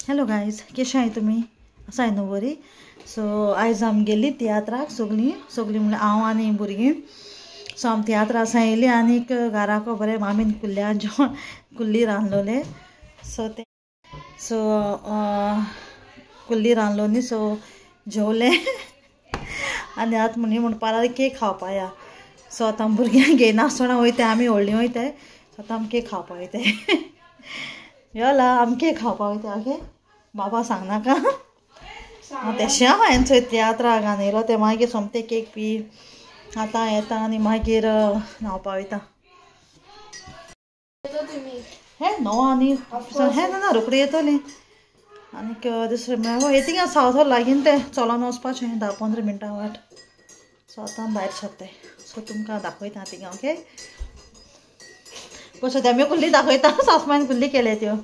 Hello guys, कशें आहाय तुमी? आसाय न्हू बरी? सो आयज आमी गेल्ली तियात्राक सगळीं म्हणल्यार हांव आनी भुरगीं. सो आमी तियात्र आसा येयली आनीक घराको बरें मामीन कुल्ल्या जेवण कुल्ली रांदलोलें. सो कुल्ली रांदलो न्ही, सो जेवलें आनी आतां म्हणपाक लागलीं केक खावपा या. सो आतां भुरग्यांक घेयन नासतना वयताय, आमी व्हडलीं वयताय. सो आतां आमी केक खावपा वयताय. योला आमी केक खावपा वयताय. ओके, बाबा सांगनाका तेशें हांवें थंय तियात्राक आनी ते मागीर सोमतें केक पी आतां येता आनी मागीर न्हांवपा वयता. हें णव आनी हें ना रोखडी येतलीं. आनीक दुसरें म्हळ्यार हे थिंगा सावथ हॉल लागीं तें चलोन वचपाचें 10-15 मिनटां वाट. सो आतां भायर सरताय. सो तुमकां दाखयता थिंगा. ओके, कशें तें आमी कुल्ली दाखयता. सासमायन कुल्ली केले त्यो.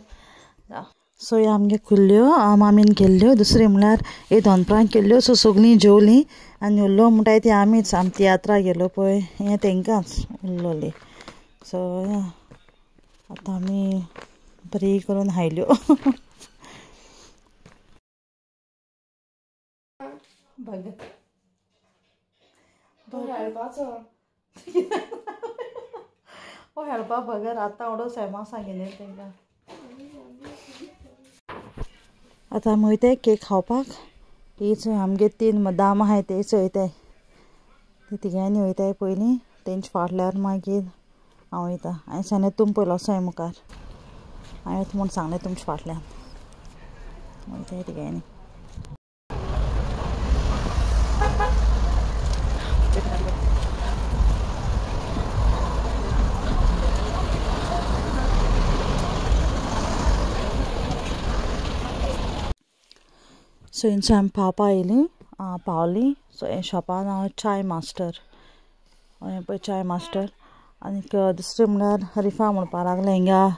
सो ह्यो आमगे कुल्ल्यो मामीन केल्ल्यो. दुसरें म्हळ्यार हे दोनपरां केल्ल्यो. सो सगळीं जेवलीं आनी उरलो म्हणटाय ती आमीच. आमी तियात्राक गेलो पळय हें तेंकांच उरलोली. सो आतां आमी बरी करून हायल्यो. हेळपा बगर आतां ओडो सैमासा घेवन तेंकां. आतां आमी वयताय केक खावपाक. हीच आमगे 3 दाम आहाय तेच वयताय. ती तिगांयनी वयताय पयलीं, तेंच फाटल्यान मागीर हांव वयता. हांवें सांगलें तुम पयलो वोसोय मुखार. हांवें येता म्हूण सांगलें तुमच्या फाटल्यान. वयताय तिगांयनी. सो हिंच आमी पावपा येयलीं, पावलीं. सो हे शॉपान हांव चाय मास्टर, हें पळय चाय मास्टर. आनीक दुसरें म्हळ्यार रिफा म्हणपा लागलें हिंगा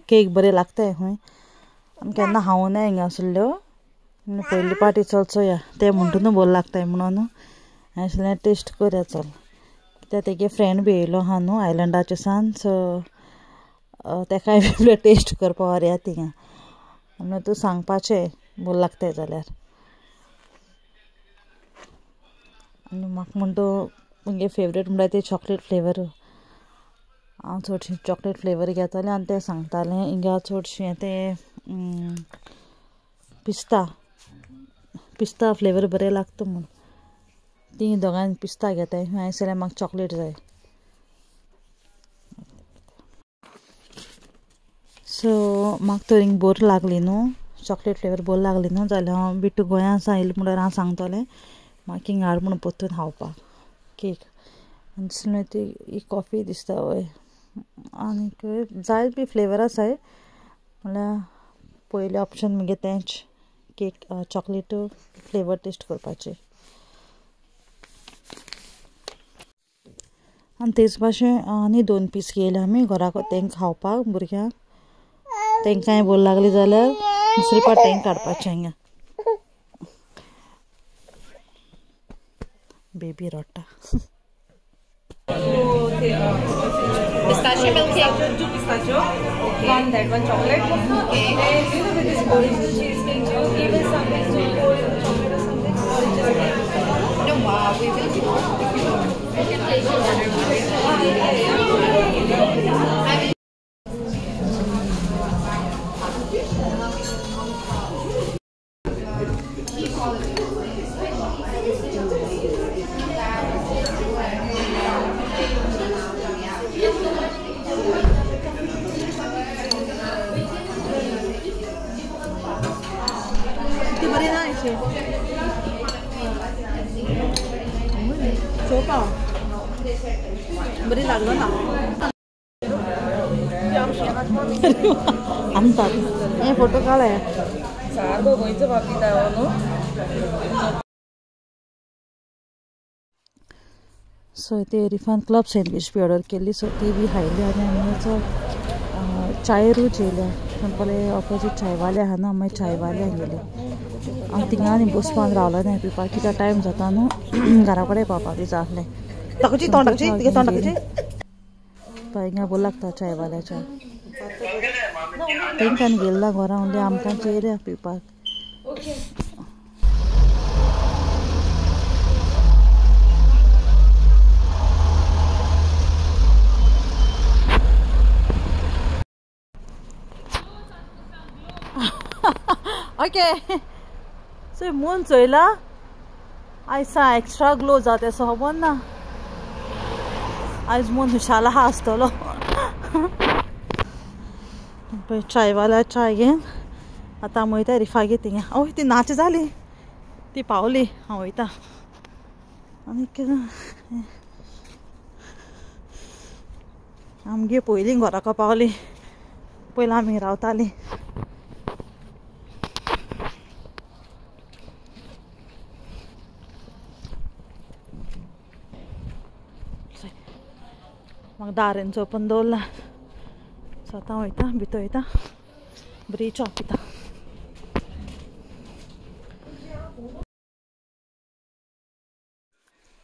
केक बरें लागताय खंय. आमी केन्ना खावूं ना हिंगा असल्यो. पयली पाटी चल चोया ते म्हणटा न्हू बरो लागताय म्हणून. हांवें आसलें टेस्ट करया चल. कित्याक तेगे फ्रेंड बी येयलो आहा न्हू आयलंडाचे सान. सो तेकाय बी टेस्ट करपा व्हरया थिंगा. म्हणून तूं सांगपाचें बरो लागताय जाल्यार. आनी म्हाका म्हणटा मुगे फेवरेट म्हणल्यार ते चॉकलेट फ्लेवर. हांव चडशीं चॉकलेट फ्लेवर घेतालें आनी तें सांगतालें हिंगा चडशीं तें पिस्ता फ्लेवर बरें लागता म्हूण. ती दोगांय पिस्ता घेताय. हांवें सांगलें म्हाका चॉकलेट जाय. सो म्हाका तर हिंगा बोर लागली न्हू, चॉकलेट फ्लेवर बोर लागली न्हू जाल्यार हांव बिट्टू गोंया आयलें म्हणल्यार हांव सांगतलें म्हाका हिंगा हाड म्हणून पोत्तून खावपाक केक. आनी दुसरें ती कॉफी दिसता वय. आनीक जायत बी फ्लेवर आसाय म्हणल्यार पयलें ऑप्शन म्हगे तेंच केक चॉकलेट फ्लेवर टेस्ट करपाचें. आनी तेच भाशेन आनी 2 पीस घेयले आमी घरा तेंकां खावपाक भुरग्यांक. तेंकांय बरी लागली जाल्यार दुसरे पाट तेंकां काडपाचें हिंगा. बेबी रडटा. Pistachio milk cake. 2 pistachio. Okay. 1 that, 1 chocolate. Okay. And you know with this original cheesecake, do you give us something to pour chocolate or something? Or just no, wow, we will do. You can place your order. बरी ना अशी चोवपा बरी लागलो ना. आमतात हे photo काढाय सारको गोंयचो बापिता न्हू. सो ते रिफान क्लब सँडवीच बी ऑर्डर केल्ली. सो ती बी खायली आनी आमी चाय रूच येयल्या. पळय ऑपोजीट चायवाले आहा न्हू, मागीर चायवाल्याक गेले. हांव थिंगा आनी बसपान रावलो ना पिवपाक कित्याक टायम जाता न्हू. घरा कडेन पावपाक बी जाय आसलें. दाखोवची तोंड दाखोवची तुगे तोंड दाखोवची. हिंगा बरो लागता चायवाल्या चाय. तेंकां गेल्ला घरा उरली आमकां चेयल्या पिवपाक. ओके सो मून चोयला आयसा एक्स्ट्रा ग्लो जाता तेसो खबर ना. आयज मून हुशाला हा आसतलो. पळय चायवाला चाय घेन आतां हांव वयता रिफागे थिंगा. ओय ती नाच जाली ती पावली. हांव वयता आनीक आमगे पयलीं घराको पावली. पयलीं आमी रावतालीं. म्हाका दारेंचो ओपन दवरला. सो आतां हांव वयता भितर वयता बरी च्या पिता.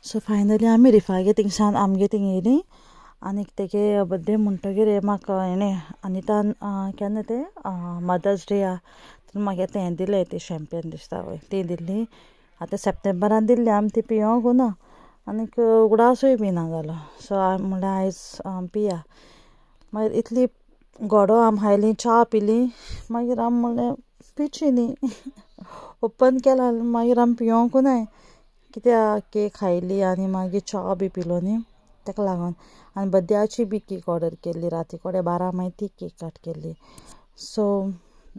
सो फायनली आमी रिफागे थिंगसान आमगे थिंग येयलीं. आनीक तेगे बर्थडे म्हणटगीर म्हाका हेणें अनितान केन्ना तें मदर्स डे म्हाका तें दिलें ती शॅम्पेन दिसता वय ती दिल्ली. आतां सप्टेंबरान दिल्ली आमी ती पिवोंक ना आनीक उगडासूय बी ना जालो. सो म्हणल्यार आयज पिया. मागीर इतली गोडो आमी खायली च्या पिली. मागीर आमी म्हणलें पिवची न्ही. ओपन केला मागीर आमी पिवोंकू नाय कित्याक केक खायली आनी मागीर च्या बी पिलो न्ही ताका लागून. आनी बड्डेची बी केक ऑर्डर केल्ली राती कोडे 12 मागीर ती केक कट केल्ली. सो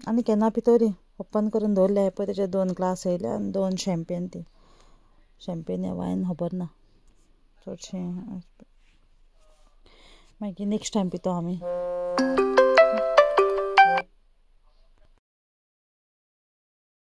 आनी केन्ना पितोरी ओपन करून दवरलें. पळय तेजे 2 ग्लास येयले आनी 2 शॅम्पेन. ती शॅम्पेन या वायन खबर ना चडशें. मागीर नेक्स्ट टायम पितो आमी.